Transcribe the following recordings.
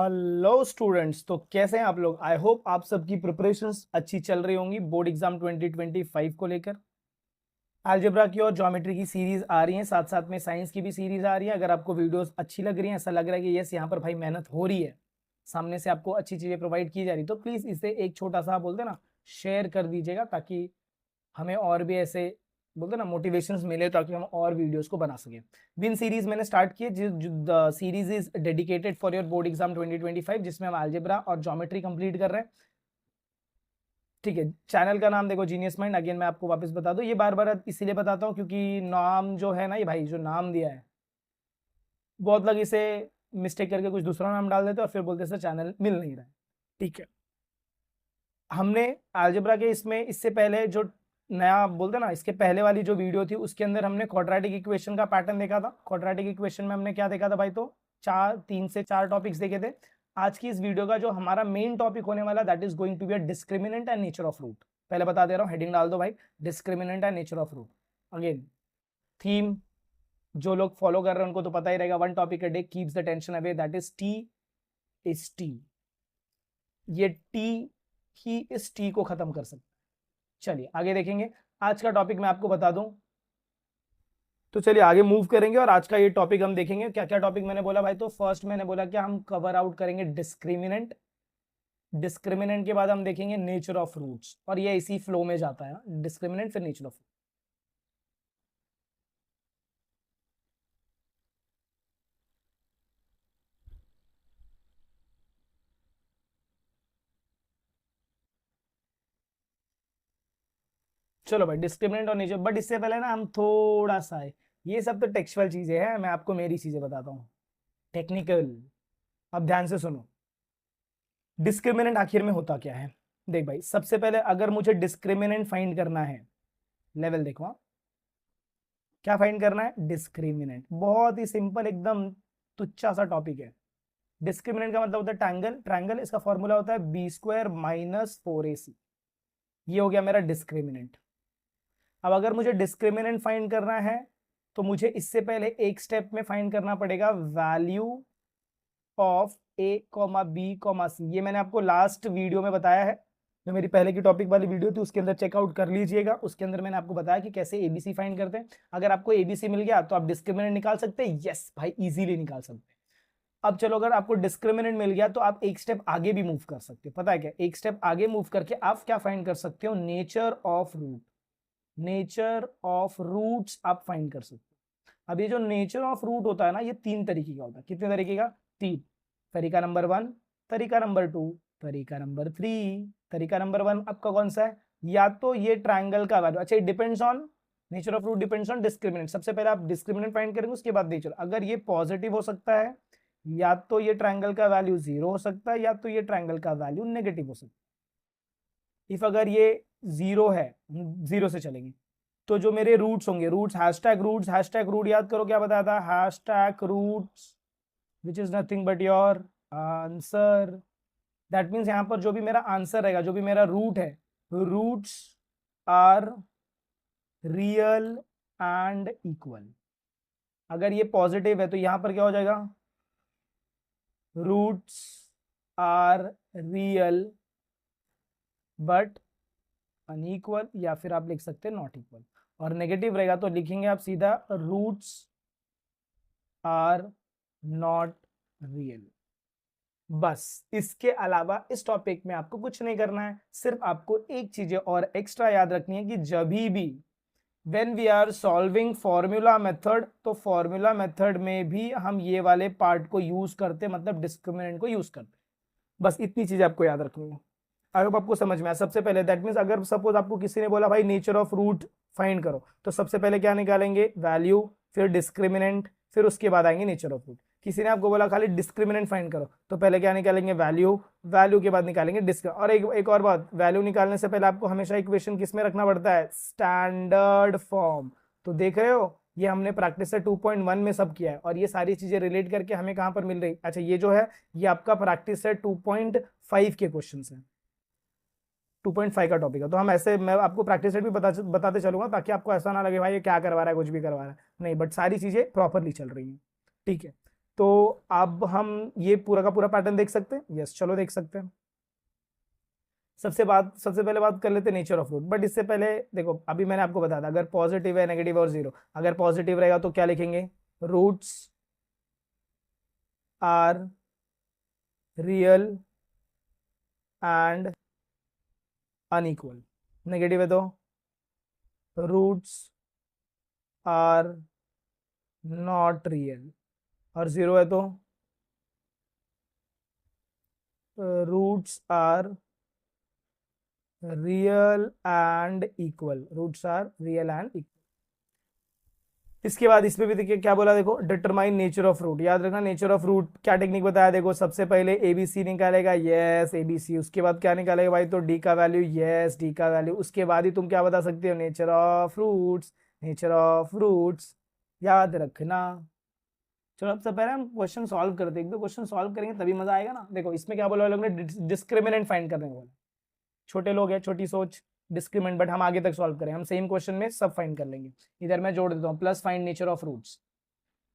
Hello students, तो कैसे हैं आप लोग। आई होप आप सबकी प्रिपरेशंस अच्छी चल रही होंगी बोर्ड एग्जाम 2025 को लेकर। अलजेब्रा की और ज्योमेट्री की सीरीज आ रही है, साथ साथ में साइंस की भी सीरीज आ रही है। अगर आपको वीडियोस अच्छी लग रही है, ऐसा लग रहा है कि यस यहाँ पर भाई मेहनत हो रही है, सामने से आपको अच्छी चीजें प्रोवाइड की जा रही, तो प्लीज इसे एक छोटा सा बोलते ना शेयर कर दीजिएगा, ताकि हमें और भी ऐसे बोलते ना मोटिवेशंस मिले, ताकि हम और वीडियोस को बना सकें। विन सीरीज मैंने स्टार्ट की है, the series is dedicated for your board exam 2025, जिसमें हम अलजेब्रा और ज्योमेट्री कंप्लीट कर रहे हैं। ठीक है, चैनल का नाम देखो जीनियस माइंड। अगेन मैं आपको वापस बता दूं, ये बार बार इसीलिए बताता हूँ क्योंकि नाम जो है ना, ये भाई जो नाम दिया है, बहुत लोग इसे मिस्टेक करके कुछ दूसरा नाम डाल देते और फिर बोलते सर चैनल मिल नहीं रहा है। ठीक है, हमने अलजेब्रा के इसमें इससे पहले जो नया बोलते ना, इसके पहले वाली जो वीडियो थी उसके अंदर हमने क्वाड्रेटिक इक्वेशन का पैटर्न देखा था। क्वाड्रेटिक इक्वेशन में हमने क्या देखा था भाई, तो 3 से 4 टॉपिक्स देखे थे। आज की इस वीडियो का जो हमारा मेन टॉपिक होने वाला, that is going to be a discriminant and nature of root. पहले बता दे रहा हूँ, हेडिंग डाल दो भाई, discriminant and nature of root. Again theme जो लोग फॉलो कर रहे हैं उनको तो पता ही रहेगा, one topic a day keeps the tension away, that is T is T. ये टी ही इस टी को खत्म कर सकता है। चलिए आगे देखेंगे। आज का टॉपिक मैं आपको बता दूं, तो चलिए आगे मूव करेंगे और आज का ये टॉपिक हम देखेंगे। क्या क्या टॉपिक मैंने बोला भाई, तो फर्स्ट मैंने बोला कि हम कवर आउट करेंगे डिस्क्रिमिनेंट। डिस्क्रिमिनेंट के बाद हम देखेंगे नेचर ऑफ रूट्स, और ये इसी फ्लो में जाता है, डिस्क्रिमिनेंट फिर नेचर ऑफ। चलो भाई, डिस्क्रिमिनेंट और नेचर, बट इससे पहले ना हम थोड़ा सा है, ये सब तो टेक्सुअल चीजें हैं, मैं आपको मेरी चीजें बताता हूँ, टेक्निकल। अब ध्यान से सुनो, डिस्क्रिमिनेंट आखिर में होता क्या है। देख भाई, सबसे पहले अगर मुझे डिस्क्रिमिनेंट फाइंड करना है, लेवल देखो हाँ। क्या फाइंड करना है, डिस्क्रिमिनेंट। बहुत ही सिंपल, एकदम तुच्छा सा टॉपिक है। डिस्क्रिमिनेंट का मतलब होता है ट्रायंगल। ट्रायंगल इसका फॉर्मूला होता है b² - 4ac। ये हो गया मेरा डिस्क्रिमिनेंट। अब अगर मुझे डिस्क्रिमिनेंट फाइंड करना है, तो मुझे इससे पहले एक स्टेप में फाइंड करना पड़ेगा value of a, b, c। ये मैंने आपको लास्ट वीडियो में बताया है, जो मेरी पहले की टॉपिक वाली वीडियो थी उसके अंदर चेकआउट कर लीजिएगा। उसके अंदर मैंने आपको बताया कि कैसे एबीसी फाइंड करते हैं। अगर आपको एबीसी मिल गया तो आप डिस्क्रिमिनेंट निकाल सकते हैं। यस भाई, इजीली निकाल सकते हैं। अब चलो, अगर आपको डिस्क्रिमिनेंट मिल गया तो आप एक स्टेप आगे भी मूव कर सकते हो। पता है क्या, एक स्टेप आगे मूव करके आप क्या फाइंड कर सकते हो, nature of root. Nature of roots आप फाइंड कर सकते हो। अब ये जो नेचर ऑफ रूट होता है ना, ये 3 तरीके का होता है। कितने तरीके का, 3। तरीका नंबर 1, तरीका नंबर 2, तरीका नंबर 3। तरीका नंबर 1 आपका कौन सा है, या तो ये ट्रायंगल का वैल्यू, अच्छा, depends on nature of root, depends on discriminant. सबसे पहले आप डिस्क्रिमिनेंट फाइंड करेंगे, उसके बाद नेचर। अगर ये पॉजिटिव हो सकता है, या तो ये ट्रायंगल का वैल्यू 0 हो सकता है, या तो ये ट्रायंगल का वैल्यू नेगेटिव हो सकता है। इफ अगर ये 0 है, 0 से चलेंगे, तो जो मेरे रूट्स होंगे, roots hashtag roots, hashtag root याद करो क्या बताया था, hashtag roots which is nothing but your answer. That means यहाँ पर जो भी मेरा आंसर रहेगा, जो भी मेरा रूट है, roots are real and equal. अगर ये पॉजिटिव है तो यहाँ पर क्या हो जाएगा, roots are real but unequal, या फिर आप लिख सकते हैं नॉट इक्वल। और नेगेटिव रहेगा तो लिखेंगे आप सीधा रूट्स आर नॉट रियल। बस इसके अलावा इस टॉपिक में आपको कुछ नहीं करना है, सिर्फ आपको एक चीज और एक्स्ट्रा याद रखनी है कि जब भी when we are solving formula method, तो फॉर्मूला मेथड में भी हम ये वाले पार्ट को यूज करते, मतलब डिस्क्रिमिनेंट को यूज करते। बस इतनी चीज आपको याद रखनी है। अगर आपको समझ में आया, सबसे पहले दैट मीन्स अगर सपोज आपको किसी ने बोला भाई नेचर ऑफ रूट फाइंड करो, तो सबसे पहले क्या निकालेंगे, वैल्यू, फिर डिस्क्रिमिनेंट, फिर उसके बाद आएंगे नेचर ऑफ रूट। किसी ने आपको बोला खाली डिस्क्रिमिनेंट फाइंड करो, तो पहले क्या निकालेंगे, वैल्यू, वैल्यू के बाद निकालेंगे और एक और बात, वैल्यू निकालने से पहले आपको हमेशा इक्वेशन किस में रखना पड़ता है, स्टैंडर्ड फॉर्म। तो देख रहे हो, ये हमने प्रैक्टिस से 2.1 में सब किया है, और ये सारी चीजें रिलेट करके हमें कहां पर मिल रही। अच्छा, ये जो है ये आपका प्रैक्टिस से 2.5 के क्वेश्चन है, 2.5 का टॉपिक है। तो हम ऐसे, मैं आपको प्रैक्टिस सेट भी बताते चलूंगा, ताकि आपको ऐसा ना लगे भाई ये क्या करवा रहा है, कुछ भी करवा रहा है, नहीं, बट सारी चीजें प्रॉपरली चल रही हैं। ठीक है, तो अब हम ये पूरा का पूरा पैटर्न देख सकते हैं। यस, चलो देख सकते हैं। सबसे पहले बात कर लेते हैं नेचर ऑफ रूट। बट इससे पहले देखो, अभी मैंने आपको बताया था अगर पॉजिटिव है, नेगेटिव और जीरो। अगर पॉजिटिव रहेगा तो क्या लिखेंगे? Roots are real and unequal. Negative है तो रूट्स आर नॉट रियल, और जीरो है तो roots are real and equal. Roots are real and equal. इसके बाद इसमें भी देखिए क्या बोला, देखो डिटरमाइन नेचर ऑफ रूट। याद रखना नेचर ऑफ रूट क्या टेक्निक बताया, देखो सबसे पहले एबीसी निकालेगा, यस एबीसी। उसके बाद क्या निकालेगा भाई, तो डी का वैल्यू, यस डी का वैल्यू। उसके बाद ही तुम क्या बता सकते हो, nature of roots. Nature of roots याद रखना। चलो अब सबसे पहले हम क्वेश्चन सॉल्व करते हैं। एक दो क्वेश्चन सॉल्व करेंगे तभी मजा आएगा ना। देखो इसमें क्या बोला लोग ने, डिस्क्रिमिनेंट फाइंड करने को बोला। छोटे लोग हैं, छोटी सोच, डिस्क्रिमिनेंट, बट हम आगे तक सॉल्व करें, हम सेम क्वेश्चन में सब फाइंड कर लेंगे। इधर मैं जोड़ देता हूँ plus find nature of roots.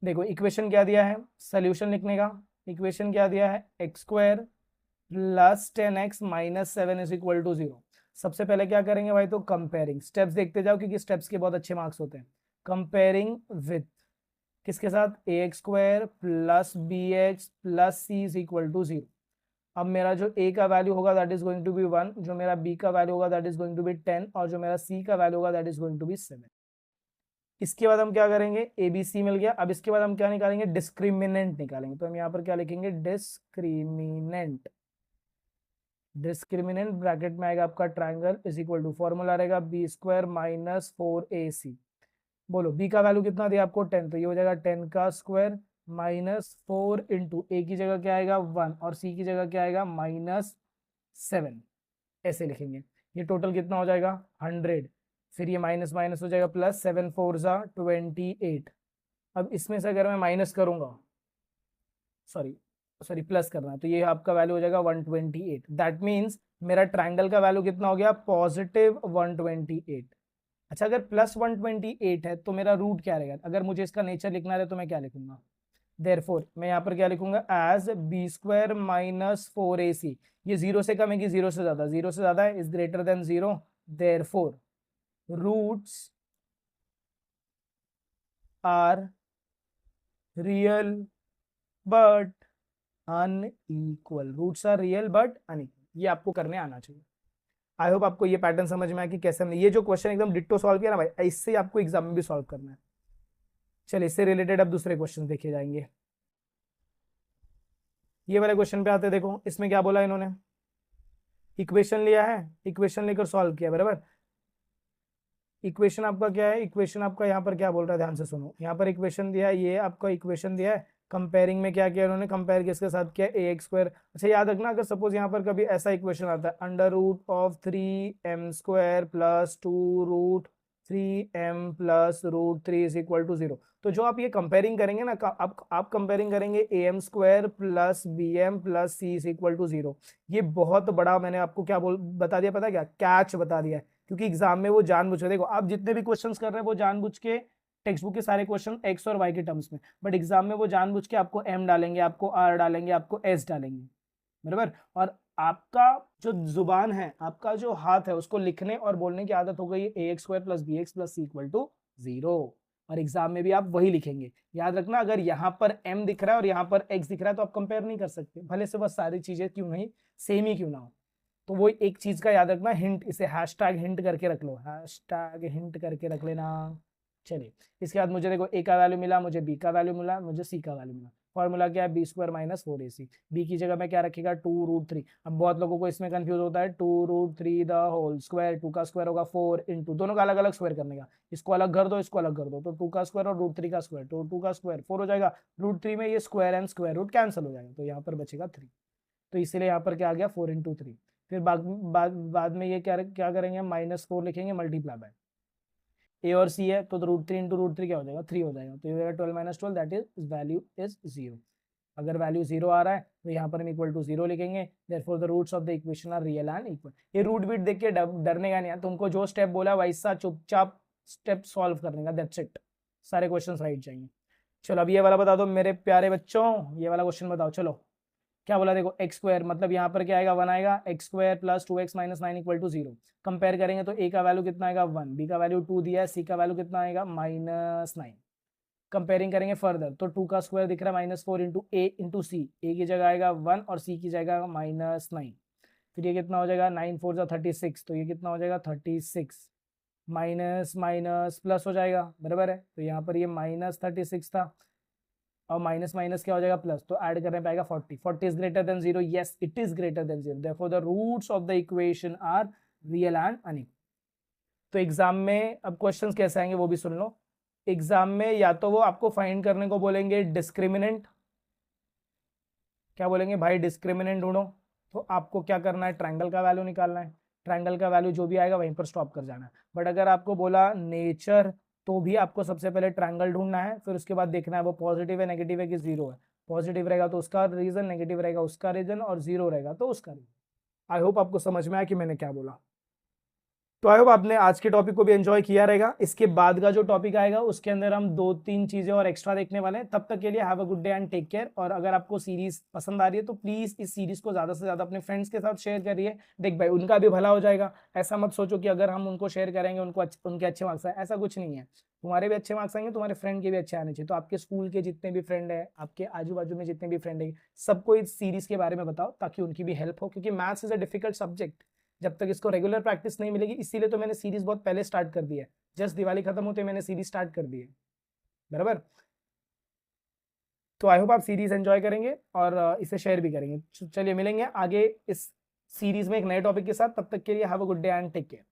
देखो इक्वेशन क्या दिया है, सोल्यूशन लिखने का। इक्वेशन क्या दिया है, x square plus 10x minus 7 is equal to 0। सबसे पहले क्या करेंगे भाई, तो कंपेयरिंग। स्टेप्स देखते जाओ क्योंकि स्टेप्स के बहुत अच्छे मार्क्स होते हैं। कंपेयरिंग विथ किसके साथ, a x square plus b x plus c is equal to 0। अब मेरा जो a का वैल्यू होगा that is going to be 1, जो मेरा b का वैल्यू होगा that is going to be 10, और जो मेरा c का वैल्यू होगा that is going to be 7। इसके बाद हम क्या करेंगे, ए बी सी मिल गया। अब इसके बाद हम क्या निकालेंगे, डिस्क्रिमिनेंट निकालेंगे। तो हम यहाँ पर क्या लिखेंगे, डिस्क्रिमिनेंट। डिस्क्रिमिनेंट ब्रैकेट में आएगा आपका triangle is equal to, formula रहेगा बी स्क्वायर माइनस 4ac। बोलो b का वैल्यू कितना दिया आपको, 10, तो ये हो जाएगा 10 का स्क्वायर माइनस 4 इंटू ए की जगह क्या आएगा 1, और सी की जगह क्या आएगा -7। ऐसे लिखेंगे। ये टोटल कितना हो जाएगा 100। फिर ये माइनस माइनस हो जाएगा प्लस, 7 4 जा 28। अब इसमें से अगर मैं माइनस करूंगा, सॉरी सॉरी प्लस करना है, तो ये आपका वैल्यू हो जाएगा 128। दैट मीन्स मेरा ट्राइंगल का वैल्यू कितना हो गया, पॉजिटिव 128। अच्छा अगर प्लस 128 है तो मेरा रूट क्या रहेगा, अगर मुझे इसका नेचर लिखना है तो मैं क्या लिखूंगा, देयरफॉर मैं यहाँ पर क्या लिखूंगा, as B square minus 4ac। ये जीरो से कम है कि जीरो से ज्यादा, जीरो से ज्यादा है, is greater than zero. Therefore roots are real but unequal. Roots are real but unequal, ये आपको करने आना चाहिए। आई होप आपको ये पैटर्न समझ में आया कि कैसे हमने ये जो क्वेश्चन एकदम डिट्टो सॉल्व किया ना भाई, इससे आपको एग्जाम में भी सॉल्व करना है। चलिए इससे रिलेटेड अब दूसरे क्वेश्चन देखे जाएंगे। ये वाले क्वेश्चन पे आते हैं। देखो इसमें क्या बोला इन्होंने, इक्वेशन लिया है, इक्वेशन लेकर सॉल्व किया, बराबर। इक्वेशन आपका क्या है, इक्वेशन आपका यहाँ पर क्या बोल रहा है, ध्यान से सुनो। यहाँ पर इक्वेशन दिया है, ये आपका इक्वेशन दिया है। कंपेयरिंग में क्या किया उन्होंने, कंपेयर किसके साथ किया, ए एक्स स्क्वायर। अच्छा याद रखना, अगर सपोज यहाँ पर कभी ऐसा इक्वेशन आता है, under root of 3m square plus 2√3m plus √3 is equal to 0। तो जो आप ये कंपेयरिंग करेंगे ना, आप कंपेयरिंग करेंगे am square plus bm plus c is equal to 0। ये बहुत बड़ा मैंने आपको क्या बता दिया, पता क्या, कैच बता दिया है। क्योंकि एग्जाम में वो जानबूझ के, देखो आप जितने भी क्वेश्चंस कर रहे हैं वो जानबूझ के टेक्स्ट बुक के सारे क्वेश्चन एक्स और वाई के टर्म्स में, बट एग्जाम में वो जानबूझ के आपको एम डालेंगे, आपको आर डालेंगे, आपको एस डालेंगे, बराबर। और आपका जो जुबान है, आपका जो हाथ है, उसको लिखने और बोलने की आदत हो गई है a x square plus b x plus c equal to 0। और एग्जाम में भी आप वही लिखेंगे। याद रखना, अगर यहाँ पर m दिख रहा है और यहाँ पर x दिख रहा है तो आप कंपेयर नहीं कर सकते, भले से बस सारी चीजें क्यों नहीं सेम ही क्यों ना हो। तो वो एक चीज का याद रखना, हिंट, इसे हैशटैग हिंट करके रख लो, हैशटैग हिंट करके रख लेना। चलिए इसके बाद मुझे देखो ए का वैल्यू मिला, मुझे बी का वैल्यू मिला, मुझे सी का वैल्यू मिला। फॉर्मूला क्या है, B square minus 4ac। B की जगह में क्या रखेगा, 2√3। अब बहुत लोगों को इसमें कंफ्यूज होता है, 2√3 द होल स्क्वायर, 2 का स्क्वायर होगा 4 इंटू, दोनों का अलग अलग स्क्वायर करने का, इसको अलग कर दो, इसको अलग कर दो, तो 2 का स्क्वायर और √3 का स्क्वायर, तो 2 का स्क्वायर 4 हो जाएगा, √3 में ये square and square root cancel हो जाएगा, तो यहाँ पर बचेगा 3। तो इसीलिए यहाँ पर क्या आ गया, 4 × 3। फिर बाद में ये क्या करेंगे, -4 लिखेंगे मल्टीप्लाई बाय ए और सी है, तो √3 × √3 क्या हो जाएगा, 3 हो जाएगा, तो ये हो जाएगा 12 - 12, दैट इज वैल्यू इज 0। अगर वैल्यू 0 आ रहा है तो यहाँ पर हम इक्वल टू 0 लिखेंगे। Therefore the roots of the equation are real and equal. ये रूट बीट देख के डरने का नहीं है, तुमको जो स्टेप बोला वैसा चुपचाप स्टेप सॉल्व करने का, दैट्स इट। सारे क्वेश्चन राइट जाएंगे। चलो अब ये वाला बता दो मेरे प्यारे बच्चों, ये वाला क्वेश्चन बताओ। चलो क्या बोला, देखो एक्स स्क्वायर मतलब यहाँ पर क्या आएगा, 1 आएगा, x square plus 2x minus 9 equal to 0। Compare करेंगे तो ए का वैल्यू कितना आएगा 1, बी का वैल्यू 2 दिया है, सी का वैल्यू कितना आएगा -9। कंपेयरिंग करेंगे फर्दर तो 2 का स्क्वायर दिख रहा है -4 इंटू ए इंटू सी, ए की जगह आएगा 1 और सी की जगह -9। फिर ये कितना हो जाएगा, 9 4 जा 36, तो ये कितना हो जाएगा 36, माइनस माइनस प्लस हो जाएगा, बराबर है। तो यहाँ पर ये -36 था और माइनस माइनस क्या हो जाएगा प्लस, तो ऐड करने पे आएगा 40। 40 is greater than 0, yes it is greater than 0, therefore the roots of the equation are real and unequal. तो एग्जाम में अब क्वेश्चंस कैसे आएंगे वो भी सुन लो। एग्जाम में या तो वो आपको फाइंड करने को बोलेंगे डिस्क्रिमिनेंट, क्या बोलेंगे भाई डिस्क्रिमिनेंट ढूंढो, तो आपको क्या करना है, ट्रायंगल का वैल्यू निकालना है, ट्रायंगल का वैल्यू जो भी आएगा वहीं पर स्टॉप कर जाना है। बट अगर आपको बोला नेचर, तो भी आपको सबसे पहले ट्रायंगल ढूंढना है, फिर उसके बाद देखना है वो पॉजिटिव है नेगेटिव है कि जीरो है। पॉजिटिव रहेगा तो उसका रीजन, नेगेटिव रहेगा उसका रीजन, और जीरो रहेगा तो उसका रीजन। आई होप आपको समझ में आया कि मैंने क्या बोला। तो आई होप आपने आज के टॉपिक को भी एंजॉय किया रहेगा। इसके बाद का जो टॉपिक आएगा उसके अंदर हम 2-3 चीजें और एक्स्ट्रा देखने वाले हैं। तब तक के लिए have a good day and take care. और अगर आपको सीरीज पसंद आ रही है तो प्लीज इस सीरीज को ज्यादा से ज्यादा अपने फ्रेंड्स के साथ शेयर करिए। देख भाई उनका भी भला हो जाएगा। ऐसा मत सोचो कि अगर हम उनको शेयर करेंगे उनको उनके अच्छे मार्क्स आए, ऐसा कुछ नहीं है। तुम्हारे भी अच्छे मार्क्स आएंगे, तुम्हारे फ्रेंड के भी अच्छे आने चाहिए। तो आपके स्कूल के जितने भी फ्रेंड है, आपके आजू बाजू में जितने भी फ्रेंड है, सबको इस सीरीज के बारे में बताओ ताकि उनकी भी हेल्प हो, क्योंकि maths is a difficult subject. जब तक इसको रेगुलर प्रैक्टिस नहीं मिलेगी, इसीलिए तो मैंने सीरीज बहुत पहले स्टार्ट कर दी है। जस्ट दिवाली खत्म होते मैंने सीरीज स्टार्ट कर दी है, बराबर। तो आई होप आप सीरीज एंजॉय करेंगे और इसे शेयर भी करेंगे। चलिए मिलेंगे आगे इस सीरीज में एक नए टॉपिक के साथ। तब तक के लिए have a good day and take care.